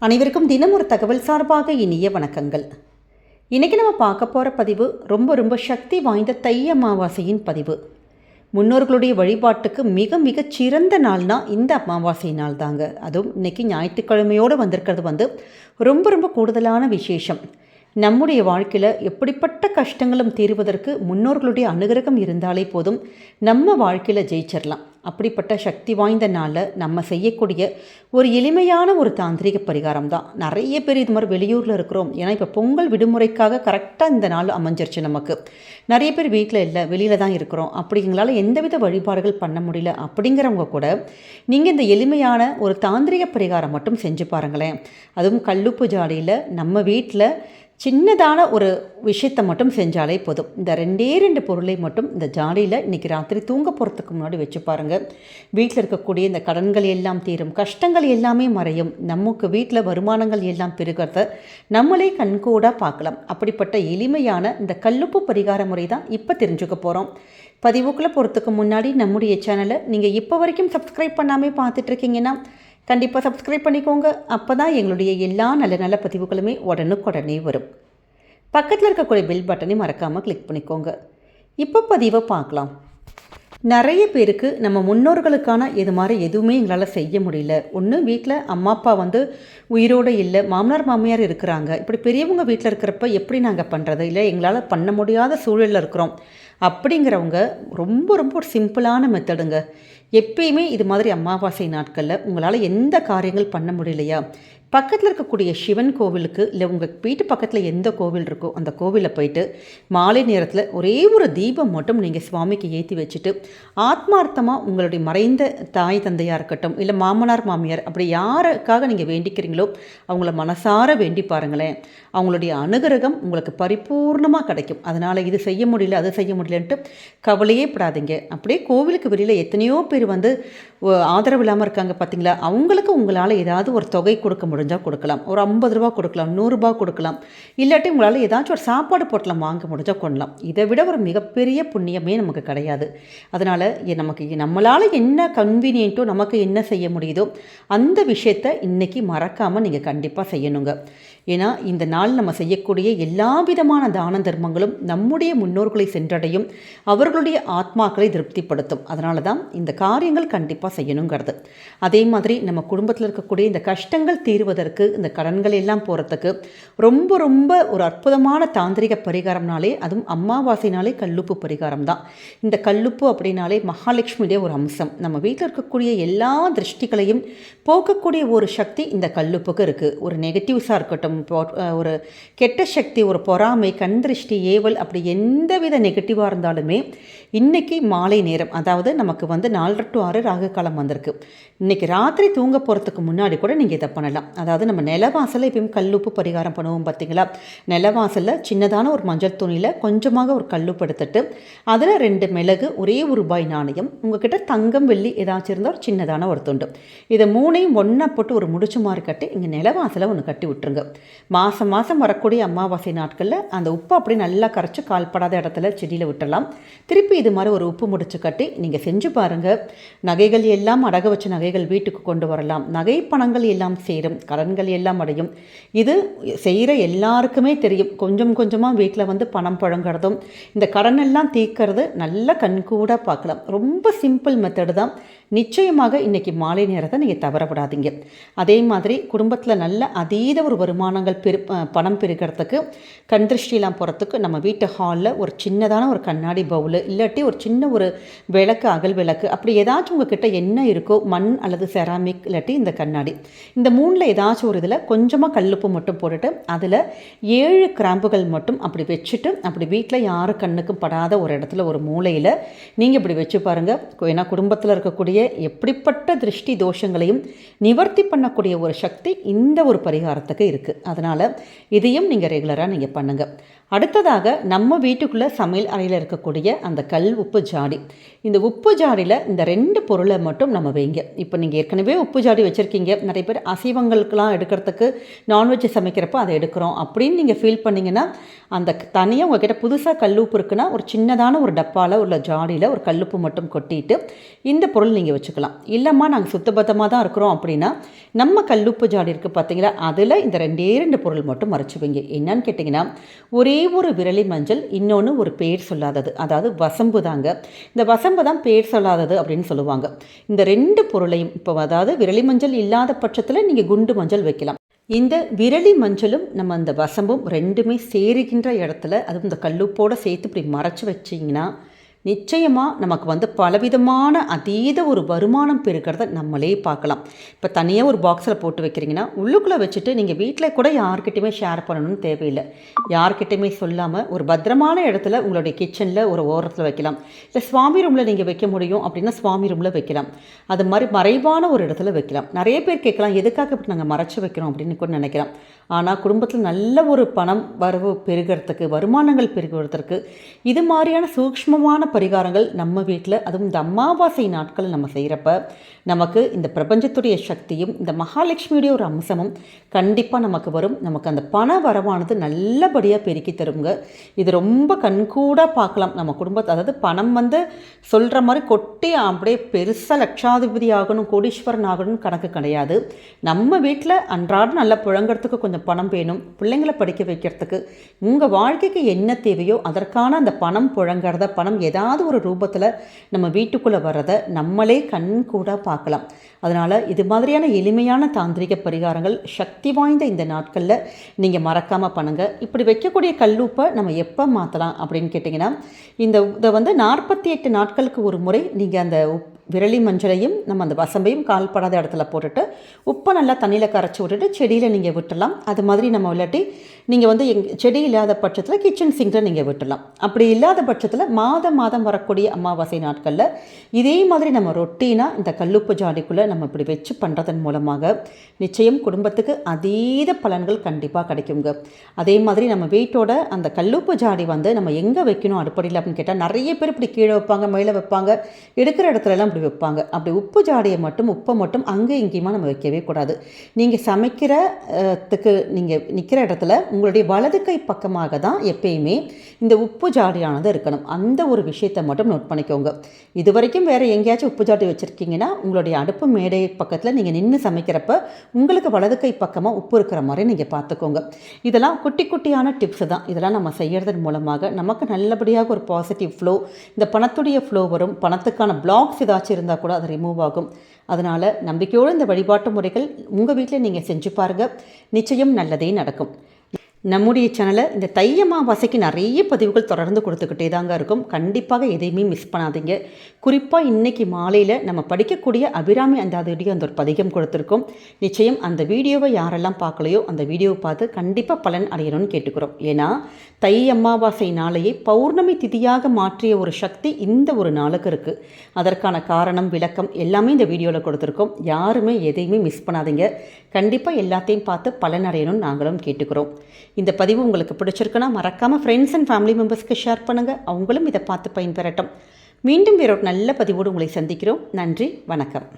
அனைவருக்கும் தினம் ஒரு தகவல் சார்பாக இனிய வணக்கங்கள். இன்றைக்கி நம்ம பார்க்க போகிற பதிவு ரொம்ப சக்தி வாய்ந்த தை அமாவாசையின் பதிவு. முன்னோர்களுடைய வழிபாட்டுக்கு மிக மிக சிறந்த நாள்னா இந்த அமாவாசை நாள் தாங்க. அதுவும் இன்றைக்கி ஞாயிற்றுக்கிழமையோடு வந்திருக்கிறது ரொம்ப கூடுதலான விசேஷம். நம்முடைய வாழ்க்கையில் எப்படிப்பட்ட கஷ்டங்களும் தீர்வதற்கு முன்னோர்களுடைய அனுகிரகம் இருந்தாலே போதும், நம்ம வாழ்க்கையில் ஜெயிச்சிடலாம். அப்படிப்பட்ட சக்தி வாய்ந்த நாளில் நம்ம செய்யக்கூடிய ஒரு எளிமையான ஒரு தாந்திரிக பரிகாரம் தான். நிறைய பேர் இது மாதிரி வெளியூரில் இருக்கிறோம். ஏன்னா இப்போ பொங்கல் விடுமுறைக்காக கரெக்டாக இந்த நாள் அமைஞ்சிருச்சு. நமக்கு நிறைய பேர் வீட்டில் இல்லை, வெளியில் தான் இருக்கிறோம். அப்படிங்களால எந்தவித வழிபாடுகள் பண்ண முடியல அப்படிங்கிறவங்க கூட நீங்கள் இந்த எளிமையான ஒரு தாந்திரிக பரிகாரம் மட்டும் செஞ்சு பாருங்களேன். அதுவும் கல்லுப்பு ஜாடியில் நம்ம வீட்டில் சின்னதான ஒரு விஷயத்தை மட்டும் செஞ்சாலே போதும். இந்த ரெண்டு பொருளை மட்டும் இந்த ஜாடியில் இன்றைக்கி ராத்திரி தூங்க போகிறதுக்கு முன்னாடி வச்சு பாருங்கள். வீட்டில் இருக்கக்கூடிய இந்த கடன்கள் எல்லாம் தீரும், கஷ்டங்கள் எல்லாமே மறையும், நமக்கு வீட்டில் வருமானங்கள் எல்லாம் பெருகிறத நம்மளே கண்கூடாக பார்க்கலாம். அப்படிப்பட்ட எளிமையான இந்த கல்லுப்பு பரிகார முறை தான் இப்போ தெரிஞ்சுக்க போகிறோம். பதிவுக்குள்ளே போகிறதுக்கு முன்னாடி நம்முடைய சேனலை நீங்கள் இப்போ வரைக்கும் சப்ஸ்கிரைப் பண்ணாமல் பார்த்துட்ருக்கீங்கன்னா கண்டிப்பாக சப்ஸ்கிரைப் பண்ணிக்கோங்க. அப்போ தான் எங்களுடைய எல்லா நல்ல பதிவுகளுமே உடனுக்குடனே வரும். பக்கத்தில் இருக்கக்கூடிய பெல் பட்டனை மறக்காமல் கிளிக் பண்ணிக்கோங்க. இப்போ பதிவை பார்க்கலாம். நிறைய பேருக்கு நம்ம முன்னோர்களுக்கான இது மாதிரி எதுவுமே எங்களால் செய்ய முடியல. ஒன்று வீட்டில் அம்மா அப்பா உயிரோடு இல்லை, மாமனார் மாமியார் இருக்கிறாங்க. இப்படி பெரியவங்க வீட்டில் இருக்கிறப்ப எப்படி நாங்கள் பண்ணுறது, இல்லை எங்களால் பண்ண முடியாத சூழலில் இருக்கிறோம் அப்படிங்கிறவங்க ரொம்ப ஒரு சிம்பிளான மெத்தடுங்க. எப்பயுமே இது மாதிரி அமாவாசை நாட்களில் உங்களால் எந்த காரியங்கள் பண்ண முடியலையா, பக்கத்தில் இருக்கக்கூடிய சிவன் கோவிலுக்கு இல்லை உங்கள் வீட்டு பக்கத்தில் எந்த கோவில் இருக்கோ அந்த கோவிலில் போயிட்டு மாலை நேரத்தில் ஒரே ஒரு தீபம் மட்டும் நீங்கள் சுவாமிக்கு ஏற்றி வச்சுட்டு ஆத்மார்த்தமாக உங்களுடைய மறைந்த தாய் தந்தையாக இருக்கட்டும், இல்லை மாமனார் மாமியார், அப்படி யாருக்காக நீங்கள் வேண்டிக்கிறீங்களோ அவங்கள மனசார வேண்டி பாருங்களேன். அவங்களுடைய அனுகிரகம் உங்களுக்கு பரிபூர்ணமாக கிடைக்கும். அதனால் இது செய்ய முடியல அது செய்ய முடியலன்ட்டு கவலையே படாதீங்க. அப்படியே கோவிலுக்கு வெளியில் எத்தனையோ பேர் ஆதரவு இல்லாமல் இருக்காங்க பார்த்தீங்களா, அவங்களுக்கு உங்களால் ஏதாவது ஒரு தொகை கொடுக்க முடிஞ்சால் கொடுக்கலாம். ஒரு 50 ரூபா கொடுக்கலாம், 100 ரூபா கொடுக்கலாம், இல்லாட்டி உங்களால் ஏதாச்சும் ஒரு சாப்பாடு போட்டலாம் வாங்க முடிஞ்சால் கொள்ளலாம். இதை விட ஒரு மிகப்பெரிய புண்ணியமே நமக்கு கிடையாது. அதனால் நம்மளால் என்ன கன்வீனியன்ட்டோ, நமக்கு என்ன செய்ய முடியுதோ அந்த விஷயத்தை இன்றைக்கி மறக்காமல் நீங்கள் கண்டிப்பாக செய்யணுங்க. ஏன்னா இந்த நாள் நம்ம செய்யக்கூடிய எல்லா விதமான தான தர்மங்களும் நம்முடைய முன்னோர்களை சென்றடையும், அவர்களுடைய ஆத்மாக்களை திருப்திப்படுத்தும். அதனால தான் இந்த காரியங்கள் கண்டிப்பாக செய்யணுங்கிறது. அதே மாதிரி நம்ம குடும்பத்தில் இருக்கக்கூடிய இந்த கஷ்டங்கள் தீர்வதற்கு, இந்த கடன்கள் எல்லாம் போகிறதுக்கு ரொம்ப ஒரு அற்புதமான தாந்திரிக பரிகாரம்னாலே, அதுவும் அமாவாசைனாலே கல்லுப்பு பரிகாரம் தான். இந்த கல்லுப்பு அப்படின்னாலே மகாலட்சுமியுடைய ஒரு அம்சம். நம்ம வீட்டில் இருக்கக்கூடிய எல்லா திருஷ்டிகளையும் போக்கக்கூடிய ஒரு சக்தி இந்த கல்லுப்புக்கு இருக்குது. ஒரு நெகட்டிவ்ஸாக இருக்கட்டும், ஒரு கெட்ட சக்தி, ஒரு பொறாமை, கண் திருஷ்டி, ஏவல், அப்படி எந்தவித நெகட்டிவாக இருந்தாலுமே இன்றைக்கி மாலை நேரம், அதாவது நமக்கு 4 to 6 ராகு காலம் வந்திருக்கு. இன்றைக்கி ராத்திரி தூங்க போகிறதுக்கு முன்னாடி கூட நீங்கள் இதை பண்ணலாம். அதாவது நம்ம நிலவாசலில் எப்பயும் கல்லுப்பு பரிகாரம் பண்ணுவோம் பார்த்தீங்களா, நிலவாசலில் சின்னதான ஒரு மஞ்சள் துணியில் கொஞ்சமாக ஒரு கல்லுப்பு எடுத்துட்டு அதில் 2 மிளகு, ஒரே ₹1 நாணயம், உங்ககிட்ட தங்கம் வெள்ளி ஏதாச்சும் இருந்தால் ஒரு சின்னதான ஒரு துண்டு, இதை 3ஐயும் ஒன்றா போட்டு ஒரு முடிச்சு மாதிரி கட்டி இங்கே நிலவாசலை ஒன்று கட்டி விட்டுருங்க. மாதம் வரக்கூடிய அமாவாசை நாட்களில் அந்த உப்பு அப்படியே நல்லா கரைச்சி கால்படாத இடத்துல செடியில் விட்டுடலாம். திருப்பி இது மாதிரி ஒரு உப்பு முடிச்சு கட்டி நீங்கள் செஞ்சு பாருங்கள். நகைகள் எல்லாம் அடக வச்ச நகைகள் வீட்டுக்கு கொண்டு வரலாம், நகை பணங்கள் எல்லாம் சேரும், கடன்கள் எல்லாம் அடையும். இது செய்கிற எல்லாருக்குமே தெரியும். கொஞ்சமாக வீட்டில் பணம் புழங்குறதும் இந்த கடன் எல்லாம் தீர்க்கறது நல்ல கண்கூட பார்க்கலாம். ரொம்ப சிம்பிள் மெத்தடு தான். நிச்சயமாக இன்றைக்கி மாலை நேரத்தை நீங்கள் தவறப்படாதீங்க. அதே மாதிரி குடும்பத்தில் நல்ல அதீத ஒரு வருமானங்கள் பணம் பெருக்கிறதுக்கு, கண் திருஷ்டிலாம் போகிறதுக்கு நம்ம வீட்டு ஹாலில் ஒரு சின்னதான ஒரு கண்ணாடி பவுலு, இல்லாட்டி ஒரு சின்ன ஒரு விளக்கு, அகல் விளக்கு, அப்படி ஏதாச்சும் உங்ககிட்ட என்ன இருக்கோ, மண் அல்லது செராமிக், இல்லாட்டி இந்த கண்ணாடி, இந்த 3ல் ஏதாச்சும் ஒரு இதில் கொஞ்சமாக கல்லுப்பு மட்டும் போட்டுட்டு அதில் 7 கிராம்புகள் மட்டும் அப்படி வச்சுட்டு, அப்படி வீட்டில் யாரு கண்ணுக்கும் படாத ஒரு இடத்துல ஒரு மூலையில் நீங்கள் இப்படி வச்சு பாருங்கள். ஏன்னா குடும்பத்தில் இருக்கக்கூடிய எப்படிப்பட்ட திருஷ்டி தோஷங்களையும் நிவர்த்தி பண்ணக்கூடிய ஒரு சக்தி இந்த ஒரு பரிகாரத்துக்கு இருக்குது. அதனால் இதையும் நீங்கள் ரெகுலராக நீங்கள் பண்ணுங்கள். அடுத்ததாக நம்ம வீட்டுக்குள்ளே சமையல் அறையில் இருக்கக்கூடிய அந்த கல் உப்பு ஜாடி, இந்த உப்பு ஜாடியில் இந்த 2 பொருளை மட்டும் நம்ம வைங்க. இப்போ நீங்கள் ஏற்கனவே உப்பு ஜாடி வச்சுருக்கீங்க, நிறைய பேர் அசைவங்களுக்கெலாம் எடுக்கிறதுக்கு நான்வெஜ் சமைக்கிறப்ப அதை எடுக்கிறோம் அப்படின்னு நீங்கள் ஃபீல் பண்ணிங்கன்னா, அந்த தனியாக உங்கள்கிட்ட புதுசாக கல்லுப்பு இருக்குன்னா ஒரு சின்னதான ஒரு டப்பாவில் உள்ள ஜாடியில் ஒரு கல்லுப்பு மட்டும் கொட்டிட்டு இந்த பொருள் நீங்கள் வச்சுக்கலாம். இல்லைம்மா நாங்கள் சுத்தபத்தமாக தான் இருக்கிறோம் அப்படின்னா நம்ம கல்லுப்பு ஜாடி இருக்குது பார்த்தீங்களா, அதில் இந்த 2 பொருள் மட்டும் மறைச்சி வைங்க. என்னன்னு கேட்டிங்கன்னா, ஒரே ஒரு விரலி மஞ்சள், இன்னொன்று ஒரு பேர் சொல்லாதது, அதாவது வசம்பு தாங்க. இந்த வசம்பு தான் பேர் சொல்லாதது அப்படின்னு சொல்லுவாங்க. இந்த 2 பொருளையும் இப்போ அதாவது விரலி மஞ்சள் இல்லாத பட்சத்தில் நீங்கள் குண்டு மஞ்சள் வைக்கலாம். இந்த விரலி மஞ்சளும் நம்ம அந்த வசம்பும் 2மே சேருகின்ற இடத்துல, அதுவும் இந்த கல்லுப்போடு சேர்த்து இப்படி மறைச்சி வச்சிங்கன்னா நிச்சயமாக நமக்கு பலவிதமான அதீத ஒரு வருமானம் பெருக்கிறத நம்மளே பார்க்கலாம். இப்போ தனியாக ஒரு பாக்ஸில் போட்டு வைக்கிறீங்கன்னா உள்ளுக்குள்ளே வச்சுட்டு நீங்கள் வீட்டில் கூட யார்கிட்டையுமே ஷேர் பண்ணணும்னு தேவையில்லை. யார்கிட்டையுமே சொல்லாமல் ஒரு பத்திரமான இடத்துல உங்களுடைய கிச்சனில் ஒரு ஓரத்தில் வைக்கலாம். இல்லை சுவாமி ரூமில் நீங்கள் வைக்க முடியும் அப்படின்னா சுவாமி ரூமில் வைக்கலாம். அது மாதிரி மறைவான ஒரு இடத்துல வைக்கலாம். நிறைய பேர் கேட்கலாம், எதுக்காக இப்படி நாங்கள் மறைச்சி வைக்கிறோம் அப்படின்னு கூட நினைக்கலாம். ஆனால் குடும்பத்தில் நல்ல ஒரு பணம் வரவு பெருகிறதுக்கு, வருமானங்கள் பெருகுவதற்கு இது மாதிரியான சூக்ஷ்மமான பரிகாரங்கள் நம்ம வீட்டில், அதுவும் இந்த அமாவாசை நாட்கள் நம்ம செய்கிறப்ப நமக்கு இந்த பிரபஞ்சத்துடைய சக்தியும் இந்த மகாலட்சுமியுடைய ஒரு அம்சமும் கண்டிப்பாக நமக்கு வரும். நமக்கு அந்த பண வரவானது நல்லபடியாக பெருக்கி தருங்க. இது ரொம்ப கண்கூடாக பார்க்கலாம் நம்ம குடும்பத்தை. அதாவது பணம் சொல்கிற மாதிரி கொட்டி அப்படியே பெருசாக லட்சாதிபதி ஆகணும், கோடீஸ்வரன் ஆகணும்னு கணக்கு கிடையாது. நம்ம வீட்டில் அன்றாடம் நல்லா புழங்கிறதுக்கு கொஞ்சம் பணம் வேணும், பிள்ளைங்களை படிக்க வைக்கிறதுக்கு, உங்கள் வாழ்க்கைக்கு என்ன தேவையோ அதற்கான அந்த பணம் புழங்கிறத, பணம் ஏதாவது ஒரு ரூபத்தில் நம்ம வீட்டுக்குள்ளே வர்றதை நம்மளே கண் கூட பார்க்கலாம். அதனால் இது மாதிரியான எளிமையான தாந்திரிக பரிகாரங்கள் சக்தி வாய்ந்த இந்த நாட்களில் நீங்கள் மறக்காமல் பண்ணுங்கள். இப்படி வைக்கக்கூடிய கல்லுப்பை நம்ம எப்போ மாற்றலாம் அப்படின்னு கேட்டிங்கன்னா, இதை 48 நாட்களுக்கு ஒரு முறை நீங்கள் அந்த விரலி மஞ்சளையும் நம்ம அந்த வசம்பையும் கால்படாத இடத்துல போட்டுட்டு உப்பை நல்லா தண்ணியில் கரைச்சி விட்டுட்டு செடியில் நீங்கள் விட்டுடலாம். அது மாதிரி நம்ம இல்லாட்டி நீங்கள் செடி இல்லாத பட்சத்தில் கிச்சன் சிங்கில் நீங்கள் விட்டுடலாம். அப்படி இல்லாத பட்சத்தில் மாதம் வரக்கூடிய அமாவாசை நாட்களில் இதே மாதிரி நம்ம ரொட்டீனாக இந்த கல்லுப்பு ஜாடிக்குள்ளே நம்ம இப்படி வச்சு பண்ணுறதன் மூலமாக நிச்சயம் குடும்பத்துக்கு அதீத பலன்கள் கண்டிப்பாக கிடைக்குங்க. அதே மாதிரி நம்ம வீட்டோட அந்த கல்லுப்பு ஜாடி நம்ம எங்கே வைக்கணும் அடுப்படியில் அப்படின்னு கேட்டால் நிறைய பேர் இப்படி கீழே வைப்பாங்க, மேலே வைப்பாங்க, எடுக்கிற இடத்துலலாம் இப்படி வைப்பாங்க. அப்படி உப்பு ஜாடியை மட்டும் உப்பை மட்டும் அங்கே இங்கேயுமா நம்ம வைக்கவே கூடாது. நீங்கள் சமைக்கிறதுக்கு நீங்கள் நிற்கிற இடத்துல உங்களுடைய வலது கை பக்கமாக தான் எப்பயுமே இந்த உப்பு ஜாடியானது இருக்கணும். அந்த ஒரு விஷயத்தை மட்டும் நோட் பண்ணிக்கோங்க. இது வரைக்கும் வேறு எங்கேயாச்சும் உப்பு ஜாடி வச்சுருக்கீங்கன்னா உங்களுடைய அடுப்பு மேடை பக்கத்தில் நீங்கள் நின்று சமைக்கிறப்ப உங்களுக்கு வலது கை பக்கமாக உப்பு இருக்கிற மாதிரி நீங்கள் பார்த்துக்கோங்க. இதெல்லாம் குட்டி குட்டியான டிப்ஸ் தான். இதெல்லாம் நம்ம செய்கிறதன் மூலமாக நமக்கு நல்லபடியாக ஒரு பாசிட்டிவ் ஃப்ளோ, இந்த பணத்துடைய ஃப்ளோ வரும். பணத்துக்கான பிளாக்ஸ் ஏதாச்சும் இருந்தால் கூட அது ரிமூவ் ஆகும். அதனால் நம்பிக்கையோடு இந்த வழிபாட்டு முறைகள் உங்கள் வீட்டில் நீங்கள் செஞ்சு பாருங்கள். நிச்சயம் நல்லதே நடக்கும். நம்முடைய சேனலை இந்த தை அமாவாசைக்கு நிறைய பதிவுகள் தொடர்ந்து கொடுத்துக்கிட்டே தாங்க இருக்கும். கண்டிப்பாக எதையுமே மிஸ் பண்ணாதீங்க. குறிப்பாக இன்றைக்கி மாலையில் நம்ம படிக்கக்கூடிய அபிராமி அந்தாதியுடைய அந்த ஒரு பதிகம் கொடுத்துருக்கோம். நிச்சயம் அந்த வீடியோவை யாரெல்லாம் பார்க்கலையோ அந்த வீடியோவை பார்த்து கண்டிப்பாக பலன் அடையணும்னு கேட்டுக்கிறோம். ஏன்னா தை அமாவாசை நாளையே பௌர்ணமி திதியாக மாற்றிய ஒரு சக்தி இந்த ஒரு நாளுக்கு இருக்குது. அதற்கான காரணம், விளக்கம் எல்லாமே இந்த வீடியோவில் கொடுத்துருக்கோம். யாருமே எதையுமே மிஸ் பண்ணாதீங்க. கண்டிப்பாக எல்லாத்தையும் பார்த்து பலன் அடையணும்னு நாங்களும் கேட்டுக்கிறோம். இந்த பதிவு உங்களுக்கு பிடிச்சிருக்குன்னா மறக்காமல் ஃப்ரெண்ட்ஸ் அண்ட் ஃபேமிலி மெம்பர்ஸ்க்கு ஷேர் பண்ணுங்கள். அவங்களும் இதை பார்த்து பயன்பெறட்டும். மீண்டும் வேறொரு நல்ல பதிவோடு உங்களை சந்திக்கிறோம். நன்றி, வணக்கம்.